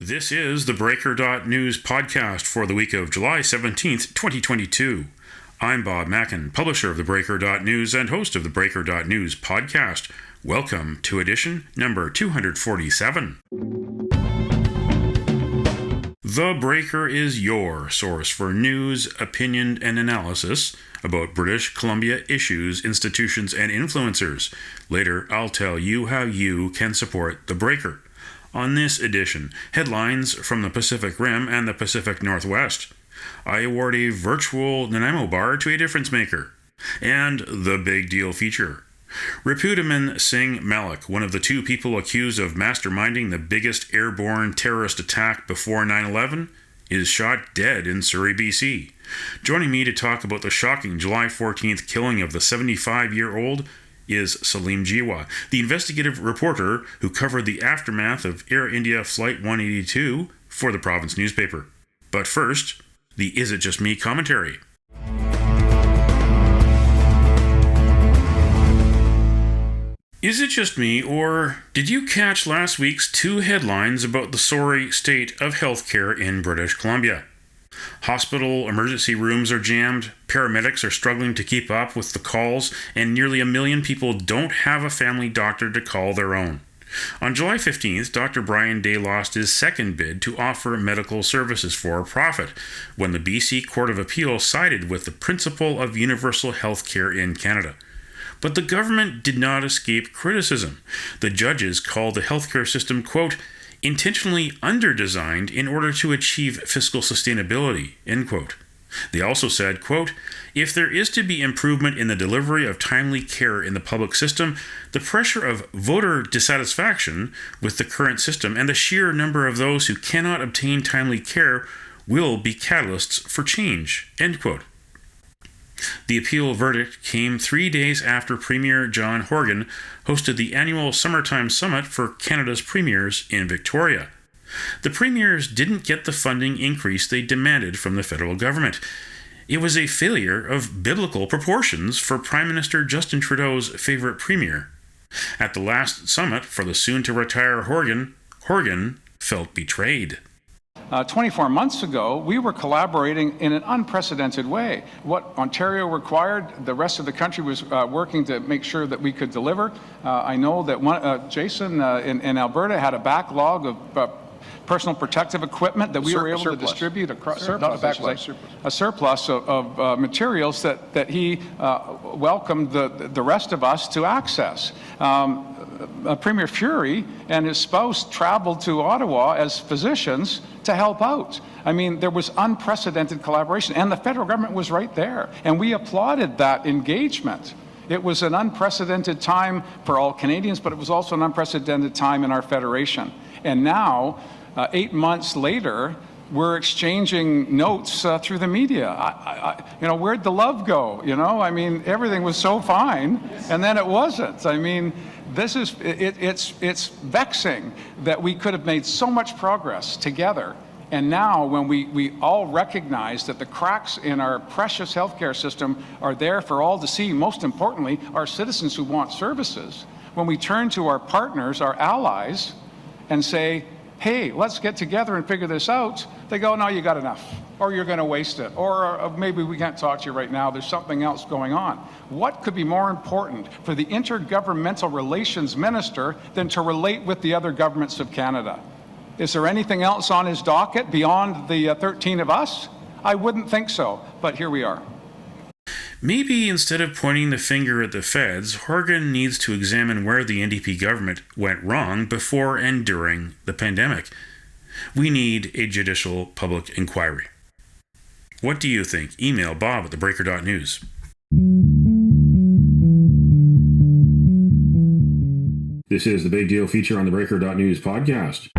This is the Breaker.news podcast for the week of July 17th, 2022. I'm Bob Mackin, publisher of theBreaker.news and host of the Breaker.news podcast. Welcome to edition number 247. The Breaker is your source for news, opinion, and analysis about British Columbia issues, institutions, and influencers. Later, I'll tell you how you can support The Breaker. On this edition, headlines from the Pacific Rim and the Pacific Northwest. I award a virtual Nanaimo bar to a difference maker. And the big deal feature. Ripudaman Singh Malik, one of the two people accused of masterminding the biggest airborne terrorist attack before 9/11, is shot dead in Surrey, BC. Joining me to talk about the shocking July 14th killing of the 75-year-old is Salim Jiwa, the investigative reporter who covered the aftermath of Air India Flight 182 for the province newspaper. But first, the Is It Just Me commentary. Is it just me, or did you catch last week's two headlines about the sorry state of healthcare in British Columbia? Hospital emergency rooms are jammed, paramedics are struggling to keep up with the calls, and nearly 1 million people don't have a family doctor to call their own. On July 15th, Dr. Brian Day lost his second bid to offer medical services for profit when the BC Court of Appeal sided with the principle of universal health care in Canada. But the government did not escape criticism. The judges called the healthcare system, quote, intentionally under-designed in order to achieve fiscal sustainability, end quote. They also said, quote, if there is to be improvement in the delivery of timely care in the public system, the pressure of voter dissatisfaction with the current system and the sheer number of those who cannot obtain timely care will be catalysts for change, end quote. The appeal verdict came 3 days after Premier John Horgan hosted the annual Summertime Summit for Canada's premiers in Victoria. The premiers didn't get the funding increase they demanded from the federal government. It was a failure of biblical proportions for Prime Minister Justin Trudeau's favorite premier. At the last summit for the soon-to-retire Horgan felt betrayed. 24 months ago, we were collaborating in an unprecedented way. What Ontario required, the rest of the country was working to make sure that we could deliver. I know that Jason in Alberta had a backlog of personal protective equipment that we were able to distribute across a surplus of materials that he welcomed the rest of us to access. Premier Fury and his spouse traveled to Ottawa as physicians to help out. I mean, there was unprecedented collaboration, and the federal government was right there, and we applauded that engagement. It was an unprecedented time for all Canadians, but it was also an unprecedented time in our federation. And now, 8 months later, we're exchanging notes through the media. Where'd the love go? I mean, everything was so fine, and then it wasn't. I mean, it's vexing that we could have made so much progress together. And now when we all recognize that the cracks in our precious healthcare system are there for all to see, most importantly, our citizens who want services, when we turn to our partners, our allies, and say, hey, let's get together and figure this out, they go, no, you got enough, or you're going to waste it, or maybe we can't talk to you right now, there's something else going on. What could be more important for the Intergovernmental Relations Minister than to relate with the other governments of Canada? Is there anything else on his docket beyond the 13 of us? I wouldn't think so, but here we are. Maybe instead of pointing the finger at the feds, Horgan needs to examine where the NDP government went wrong before and during the pandemic. We need a judicial public inquiry. What do you think? Email Bob at theBreaker.news. This is the Big Deal feature on the Breaker.news podcast.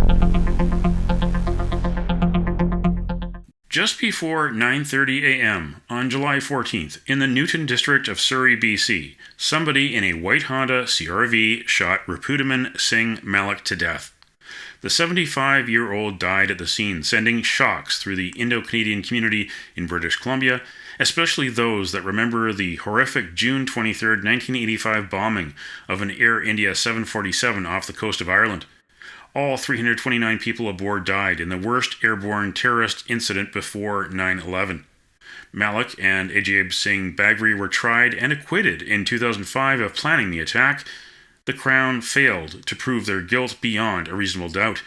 Just before 9:30 a.m. on July 14th, in the Newton district of Surrey, BC, somebody in a white Honda CR-V shot Ripudaman Singh Malik to death. The 75-year-old died at the scene, sending shocks through the Indo-Canadian community in British Columbia, especially those that remember the horrific June 23, 1985 bombing of an Air India 747 off the coast of Ireland. All 329 people aboard died in the worst airborne terrorist incident before 9/11. Malik and Ajayb Singh Bagri were tried and acquitted in 2005 of planning the attack. The Crown failed to prove their guilt beyond a reasonable doubt.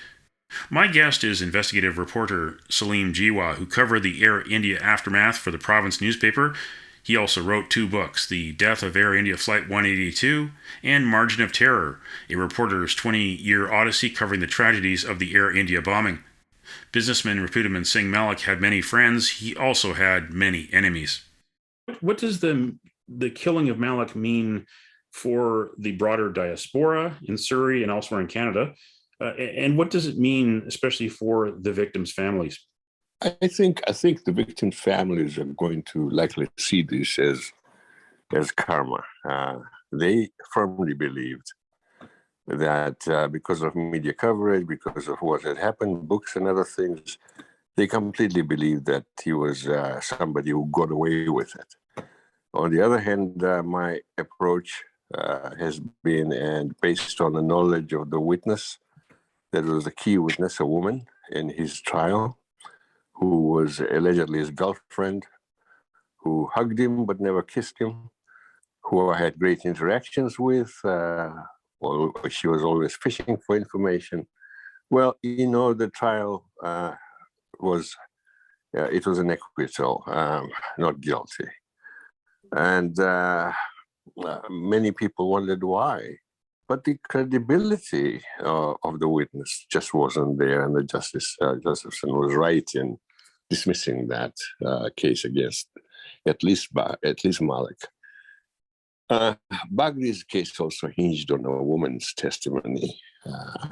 My guest is investigative reporter Salim Jiwa, who covered the Air India aftermath for the Province newspaper. He also wrote 2 books, The Death of Air India Flight 182 and Margin of Terror, a reporter's 20-year odyssey covering the tragedies of the Air India bombing. Businessman Ripudaman Singh Malik had many friends. He also had many enemies. What does the killing of Malik mean for the broader diaspora in Surrey and elsewhere in Canada? And what does it mean, especially for the victims' families? I think the victims' families are going to likely see this as karma. They firmly believed that because of media coverage, because of what had happened, books and other things, they completely believed that he was somebody who got away with it. On the other hand, my approach has been, and based on the knowledge of the witness, that was a key witness, a woman in his trial, who was allegedly his girlfriend, who hugged him but never kissed him, who I had great interactions with. She was always fishing for information. Well, the trial was an acquittal, not guilty. And many people wondered why. But the credibility of the witness just wasn't there, and the Josephson was right in dismissing that case against at least Malik. Bagri's case also hinged on a woman's testimony.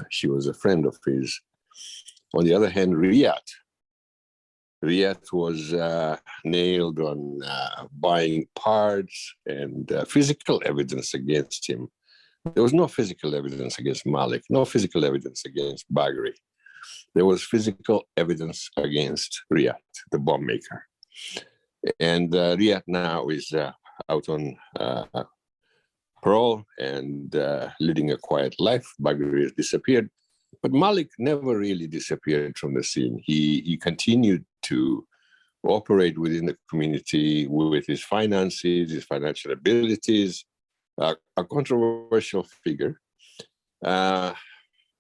She was a friend of his. On the other hand, Riyad was nailed on buying parts and physical evidence against him. There was no physical evidence against Malik, no physical evidence against Bagri. There was physical evidence against Riyad, the bomb maker. And Riyad now is out on parole and leading a quiet life. Bagri has disappeared. But Malik never really disappeared from the scene. He continued to operate within the community with his finances, his financial abilities, a controversial figure.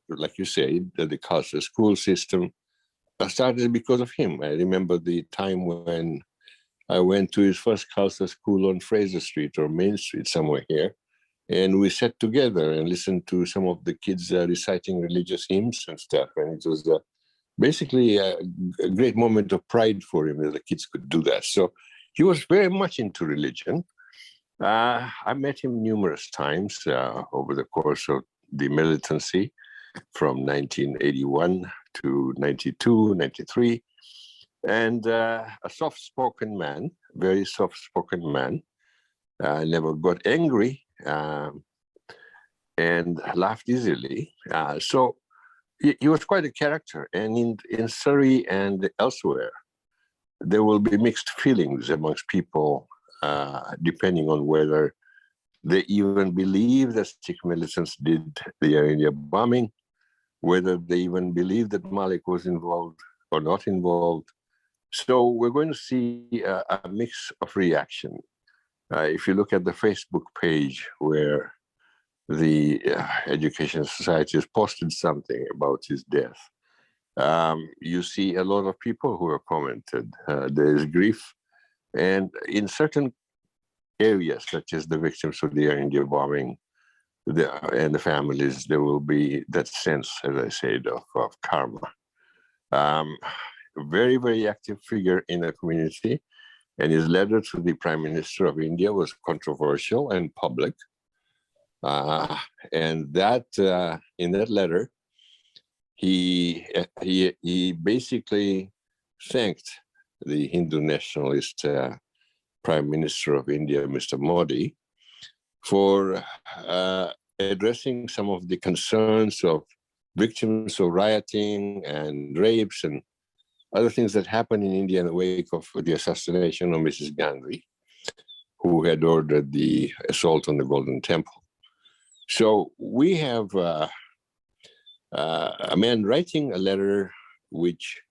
Like you said, the Khalsa school system started because of him. I remember the time when I went to his first Khalsa school on Fraser Street or Main Street, somewhere here, and we sat together and listened to some of the kids reciting religious hymns and stuff. And it was basically a great moment of pride for him that the kids could do that. So he was very much into religion. I met him numerous times over the course of the militancy from 1981 to 92, 93. And a soft-spoken man, very soft-spoken man, never got angry and laughed easily. So he was quite a character. And in Surrey and elsewhere, there will be mixed feelings amongst people depending on whether they even believe that Sikh militants did the Air India bombing, whether they even believe that Malik was involved or not involved. So we're going to see a mix of reaction. If you look at the Facebook page where the Education Society has posted something about his death, you see a lot of people who have commented. There is grief. And in certain areas, such as the victims of the Air India bombing and the families, there will be that sense, as I said, of karma. Very, very active figure in the community. And his letter to the Prime Minister of India was controversial and public. And that in that letter, he basically thanked the Hindu nationalist Prime Minister of India, Mr. Modi, for addressing some of the concerns of victims of rioting and rapes and other things that happened in India in the wake of the assassination of Mrs. Gandhi, who had ordered the assault on the Golden Temple. So we have a man writing a letter which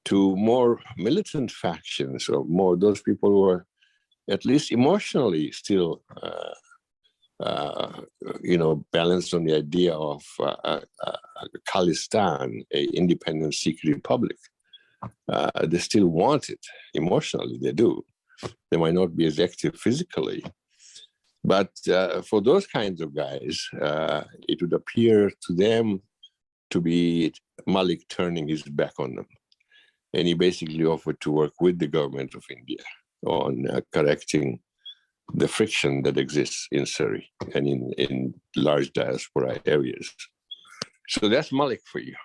to more militant factions, or more those people who are at least emotionally still balanced on the idea of Khalistan, a independent Sikh republic. They still want it emotionally, they do. They might not be as active physically. But for those kinds of guys, it would appear to them to be Malik turning his back on them. And he basically offered to work with the government of India on correcting the friction that exists in Surrey and in large diaspora areas. So that's Malik for you.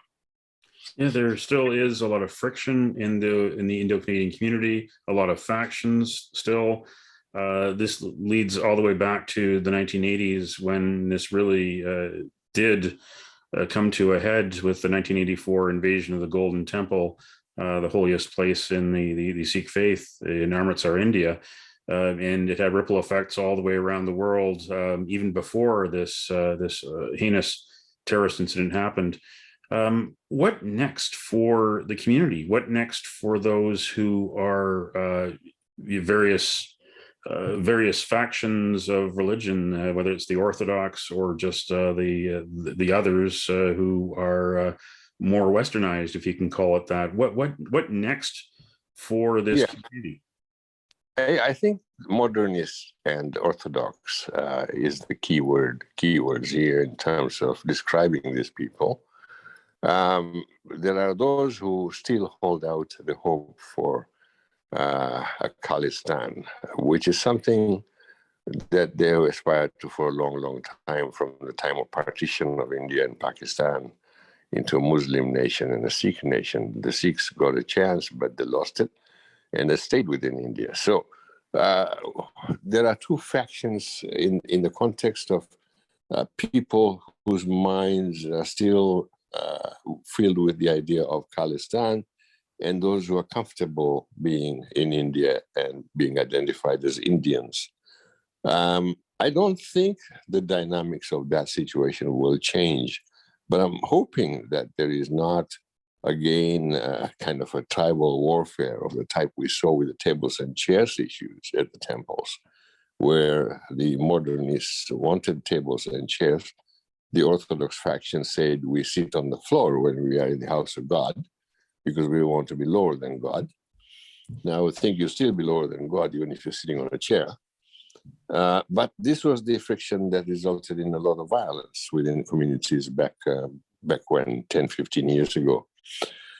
Yeah, there still is a lot of friction in the Indo-Canadian community, a lot of factions still. This leads all the way back to the 1980s when this really did come to a head with the 1984 invasion of the Golden Temple, the holiest place in the Sikh faith in Amritsar, India. And it had ripple effects all the way around the world, even before this heinous terrorist incident happened. What next for the community? What next for those who are various factions of religion, whether it's the Orthodox or just the others who are more westernized, if you can call it that? What next for this community? I think modernist and Orthodox is the keywords here in terms of describing these people. There are those who still hold out the hope for a Khalistan, which is something that they have aspired to for a long, long time, from the time of partition of India and Pakistan into a Muslim nation and a Sikh nation. The Sikhs got a chance, but they lost it, and they stayed within India. So there are two factions in the context of people whose minds are still filled with the idea of Khalistan, and those who are comfortable being in India and being identified as Indians. I don't think the dynamics of that situation will change, but I'm hoping that there is not, again, kind of a tribal warfare of the type we saw with the tables and chairs issues at the temples, where the modernists wanted tables and chairs. The Orthodox faction said, we sit on the floor when we are in the house of God, because we want to be lower than God. Now, I would think you'll still be lower than God, even if you're sitting on a chair. But this was the friction that resulted in a lot of violence within communities back when, 10, 15 years ago.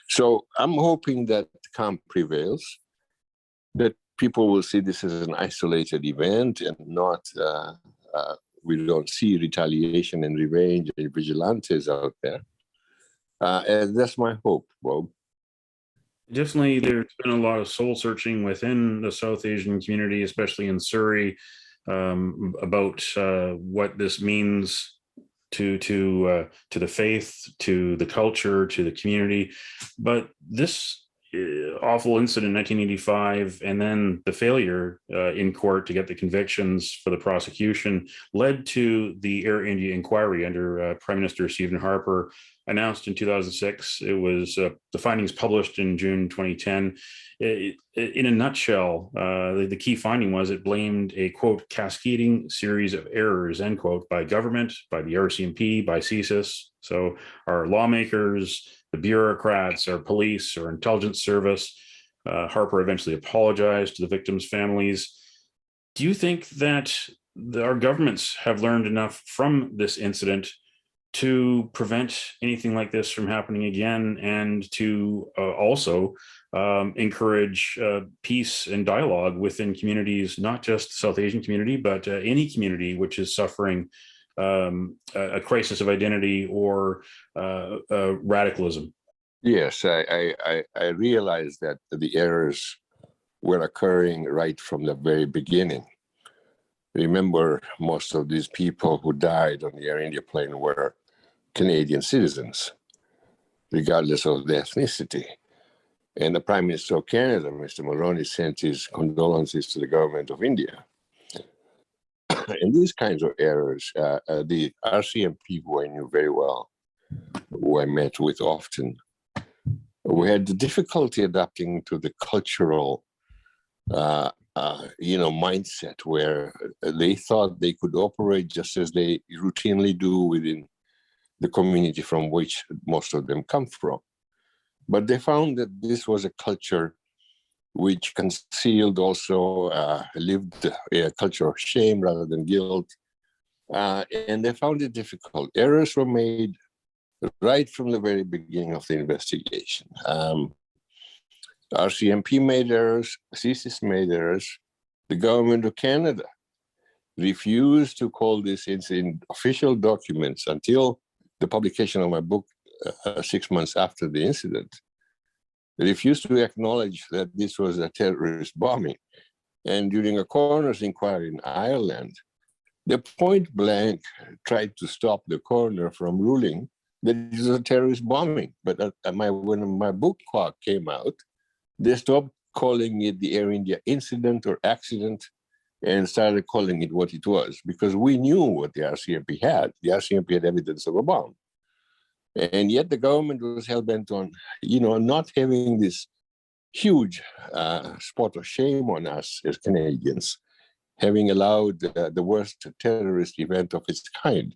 So I'm hoping that calm prevails, that people will see this as an isolated event and not, we don't see retaliation and revenge and vigilantes out there. And that's my hope, Bob. Definitely, there's been a lot of soul searching within the South Asian community, especially in Surrey, about what this means to the faith, to the culture, to the community. But this awful incident in 1985, and then the failure in court to get the convictions for the prosecution, led to the Air India inquiry under Prime Minister Stephen Harper, announced in 2006. It was the findings published in June 2010. In a nutshell, the key finding was it blamed a, quote, cascading series of errors, end quote, by government, by the RCMP, by CSIS. So our lawmakers, the bureaucrats, our police, our intelligence service. Harper eventually apologized to the victims' families. Do you think that our governments have learned enough from this incident to prevent anything like this from happening again, and to also encourage peace and dialogue within communities, not just the South Asian community, but any community which is suffering a crisis of identity or radicalism? Yes, I realized that the errors were occurring right from the very beginning. Remember, most of these people who died on the Air India plane were Canadian citizens, regardless of their ethnicity. And the Prime Minister of Canada, Mr. Mulroney, sent his condolences to the government of India. And these kinds of errors, the RCMP, who I knew very well, who I met with often, we had the difficulty adapting to the cultural, mindset where they thought they could operate just as they routinely do within the community from which most of them come from. But they found that this was a culture which concealed also, lived a culture of shame rather than guilt. And they found it difficult. Errors were made right from the very beginning of the investigation. RCMP made errors, CSIS made errors. The government of Canada refused to call this in official documents until the publication of my book 6 months after the incident. They refused to acknowledge that this was a terrorist bombing. And during a coroner's inquiry in Ireland, they point blank tried to stop the coroner from ruling that it was a terrorist bombing. But when my book came out, they stopped calling it the Air India incident or accident and started calling it what it was, because we knew what the RCMP had. The RCMP had evidence of a bomb. And yet the government was hell-bent on, not having this huge spot of shame on us as Canadians, having allowed the worst terrorist event of its kind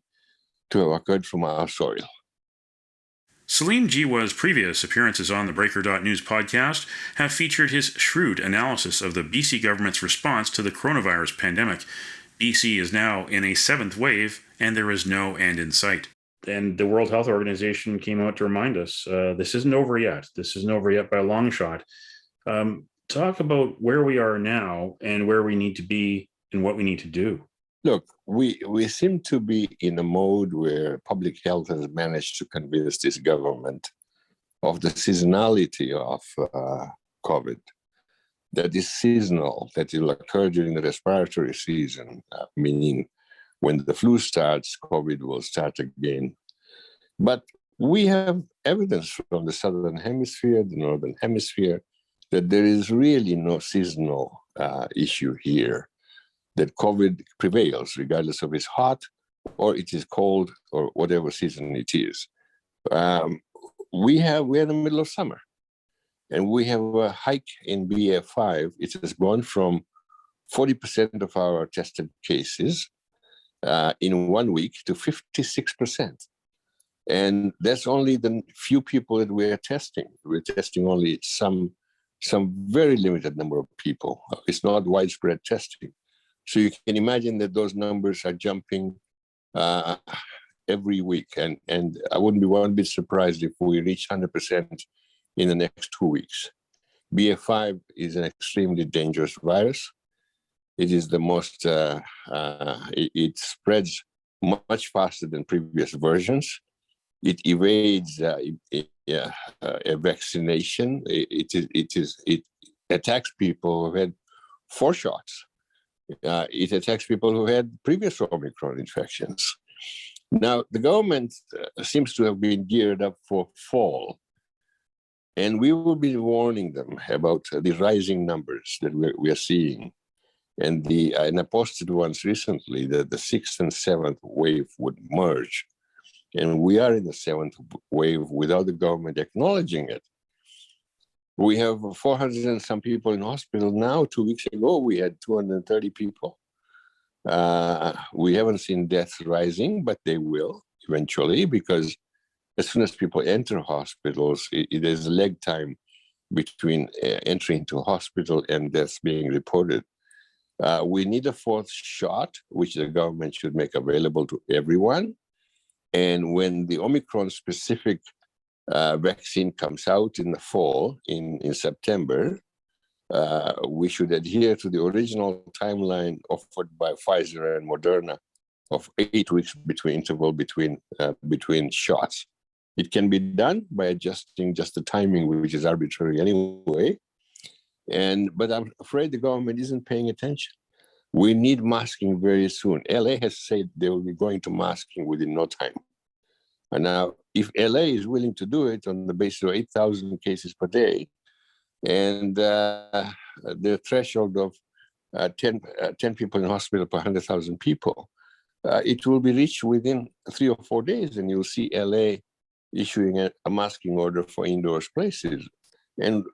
to have occurred from our soil. Salim Jiwa's previous appearances on the theBreaker.news podcast have featured his shrewd analysis of the BC government's response to the coronavirus pandemic. BC is now in a 7th wave, and there is no end in sight. And the World Health Organization came out to remind us, this isn't over yet. This isn't over yet by a long shot. Talk about where we are now and where we need to be and what we need to do. Look, we seem to be in a mode where public health has managed to convince this government of the seasonality of COVID, that is seasonal, that it will occur during the respiratory season, meaning when the flu starts, COVID will start again. But we have evidence from the Southern Hemisphere, the Northern Hemisphere, that there is really no seasonal issue here, that COVID prevails regardless of it's hot or it is cold or whatever season it is. We're in the middle of summer, and we have a hike in BA5. It has gone from 40% of our tested cases in 1 week to 56%. And that's only the few people that we're testing. We're testing only some very limited number of people. It's not widespread testing. So you can imagine that those numbers are jumping every week. And I wouldn't be one bit surprised if we reach 100% in the next 2 weeks. BA5 is an extremely dangerous virus. It is the most, it spreads much faster than previous versions. It evades a vaccination. It attacks people who had 4 shots. It attacks people who had previous Omicron infections. Now, the government seems to have been geared up for fall, and we will be warning them about the rising numbers that we are seeing. And I posted once recently that the 6th and 7th wave would merge. And we are in the 7th wave without the government acknowledging it. We have 400 and some people in hospital now. 2 weeks ago, we had 230 people. We haven't seen deaths rising, but they will eventually, because as soon as people enter hospitals, there's a lag time between entering into hospital and deaths being reported. We need a 4th shot, which the government should make available to everyone. And when the Omicron-specific vaccine comes out in the fall, in September, we should adhere to the original timeline offered by Pfizer and Moderna of 8 weeks interval between shots. It can be done by adjusting just the timing, which is arbitrary anyway. But I'm afraid the government isn't paying attention. We need masking very soon. LA has said they will be going to masking within no time. And now, if LA is willing to do it on the basis of 8,000 cases per day, and the threshold of 10 people in hospital per 100,000 people, it will be reached within 3 or 4 days, and you'll see LA issuing a masking order for indoor places. And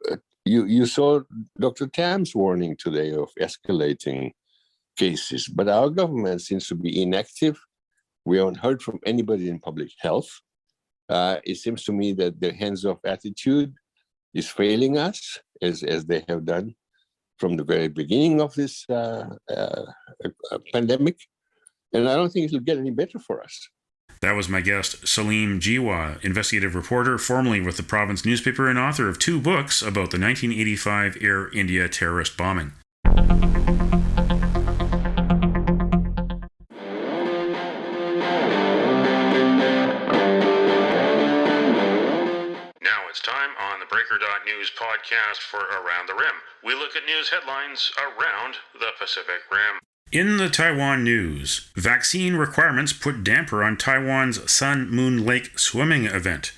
you saw Dr. Tam's warning today of escalating cases, but our government seems to be inactive. We haven't heard from anybody in public health. It seems to me that their hands-off attitude is failing us, as they have done from the very beginning of this pandemic. And I don't think it will get any better for us. That was my guest, Salim Jiwa, investigative reporter, formerly with the province newspaper and author of 2 books about the 1985 Air India terrorist bombing. Now it's time on the Breaker.news podcast for Around the Rim. We look at news headlines around the Pacific Rim. In the Taiwan news, vaccine requirements put damper on Taiwan's Sun Moon Lake swimming event.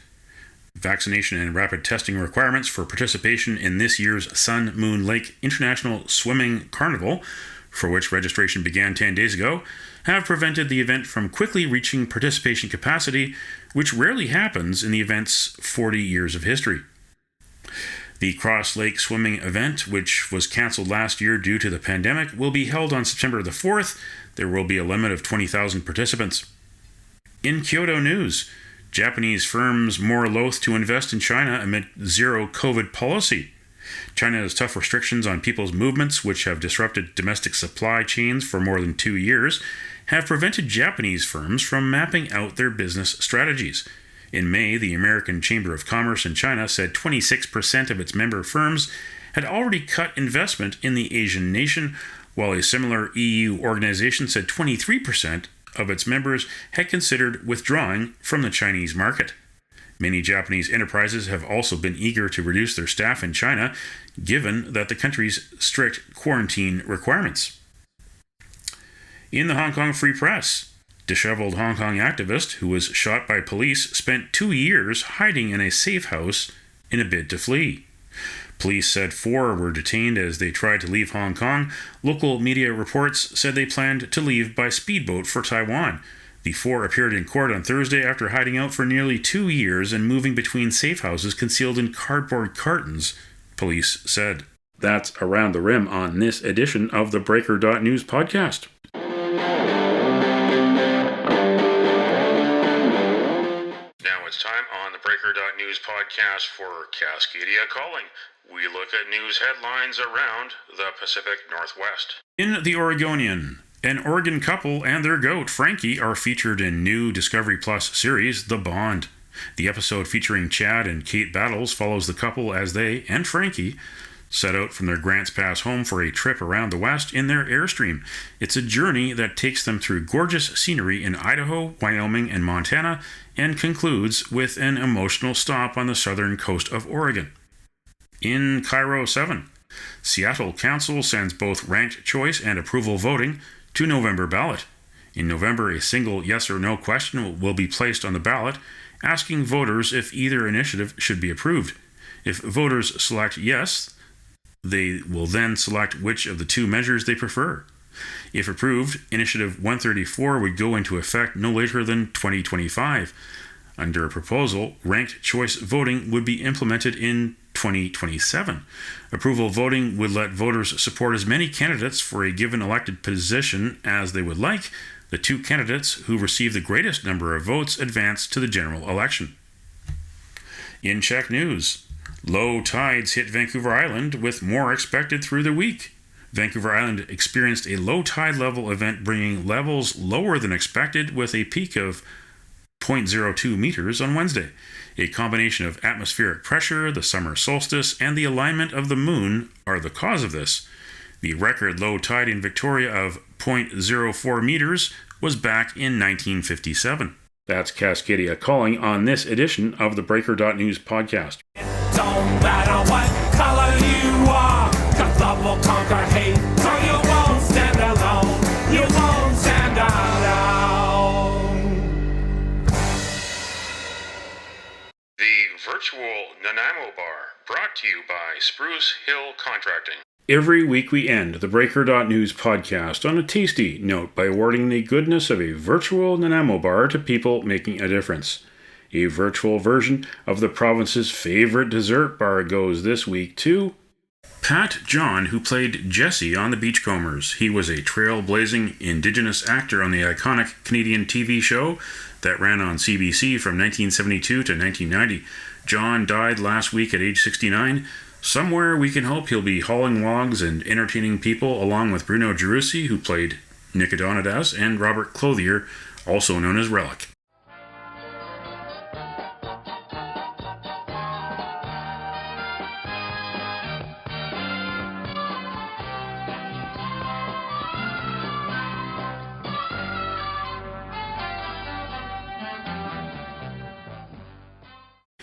Vaccination and rapid testing requirements for participation in this year's Sun Moon Lake International Swimming Carnival, for which registration began 10 days ago, have prevented the event from quickly reaching participation capacity, which rarely happens in the event's 40 years of history. The Cross Lake swimming event, which was cancelled last year due to the pandemic, will be held on September the 4th. There will be a limit of 20,000 participants. In Kyoto news, Japanese firms more loath to invest in China amid zero COVID policy. China's tough restrictions on people's movements, which have disrupted domestic supply chains for more than 2 years, have prevented Japanese firms from mapping out their business strategies. In May, the American Chamber of Commerce in China said 26% of its member firms had already cut investment in the Asian nation, while a similar EU organization said 23% of its members had considered withdrawing from the Chinese market. Many Japanese enterprises have also been eager to reduce their staff in China, given that the country's strict quarantine requirements. In the Hong Kong Free Press, disheveled Hong Kong activist who was shot by police spent 2 years hiding in a safe house in a bid to flee. Police said 4 were detained as they tried to leave Hong Kong. Local media reports said they planned to leave by speedboat for Taiwan. The 4 appeared in court on Thursday after hiding out for nearly 2 years and moving between safe houses concealed in cardboard cartons, police said. That's Around the Rim on this edition of the Breaker.news podcast. It's time on the Breaker.news podcast for Cascadia Calling. We look at news headlines around the Pacific Northwest. In The Oregonian, an Oregon couple and their goat, Frankie, are featured in new Discovery Plus series, The Bond. The episode featuring Chad and Kate Battles follows the couple as they and Frankie set out from their Grants Pass home for a trip around the West in their Airstream. It's a journey that takes them through gorgeous scenery in Idaho, Wyoming, and Montana, and concludes with an emotional stop on the southern coast of Oregon. In Cairo 7, Seattle Council sends both ranked choice and approval voting to November ballot. In November, a single yes or no question will be placed on the ballot, asking voters if either initiative should be approved. If voters select yes, they will then select which of the 2 measures they prefer. If approved, Initiative 134 would go into effect no later than 2025. Under a proposal, ranked choice voting would be implemented in 2027. Approval voting would let voters support as many candidates for a given elected position as they would like. The 2 candidates who receive the greatest number of votes advance to the general election. In Czech news, low tides hit Vancouver Island, with more expected through the week. Vancouver Island experienced a low tide level event, bringing levels lower than expected, with a peak of 0.02 meters on Wednesday. A combination of atmospheric pressure, the summer solstice, and the alignment of the moon are the cause of this. The record low tide in Victoria of 0.04 meters was back in 1957. That's Cascadia Calling on this edition of the Breaker.news podcast. Don't matter what color you are, 'cause love will conquer hate, so you won't stand alone, you won't stand alone. The virtual Nanaimo Bar, brought to you by Spruce Hill Contracting. Every week we end the Breaker.news podcast on a tasty note by awarding the goodness of a virtual Nanaimo bar to people making a difference. A virtual version of the province's favorite dessert bar goes this week to Pat John, who played Jesse on The Beachcombers. He was a trailblazing Indigenous actor on the iconic Canadian TV show that ran on CBC from 1972 to 1990. John died last week at age 69. Somewhere we can hope he'll be hauling logs and entertaining people, along with Bruno Gerussi, who played Nicodonidas, and Robert Clothier, also known as Relic.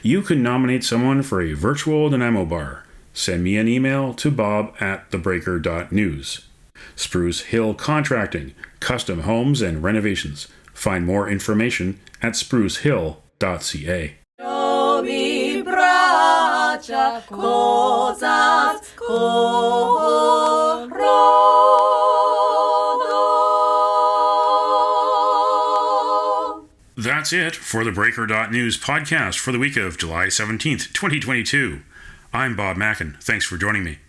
You can nominate someone for a virtual Nanaimo bar. Send me an email to bob@theBreaker.news. Spruce Hill Contracting, custom homes and renovations. Find more information at sprucehill.ca. That's it for the Breaker.news podcast for the week of July 17th, 2022. I'm Bob Mackin. Thanks for joining me.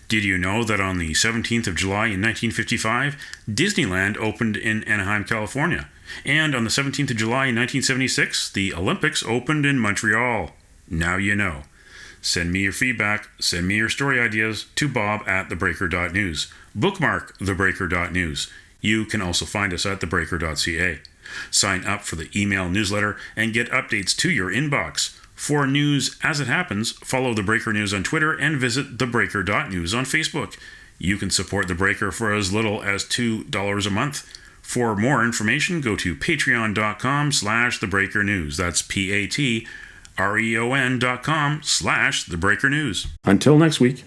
Did you know that on the 17th of July in 1955, Disneyland opened in Anaheim, California? And on the 17th of July in 1976, the Olympics opened in Montreal? Now you know. Send me your feedback, send me your story ideas to bob@theBreaker.news. Bookmark theBreaker.news. You can also find us at theBreaker.ca. Sign up for the email newsletter and get updates to your inbox. For news as it happens, follow The Breaker News on Twitter and visit theBreaker.news on Facebook. You can support The Breaker for as little as $2 a month. For more information, go to patreon.com/TheBreakerNews. That's patreon.com/TheBreakerNews. Until next week.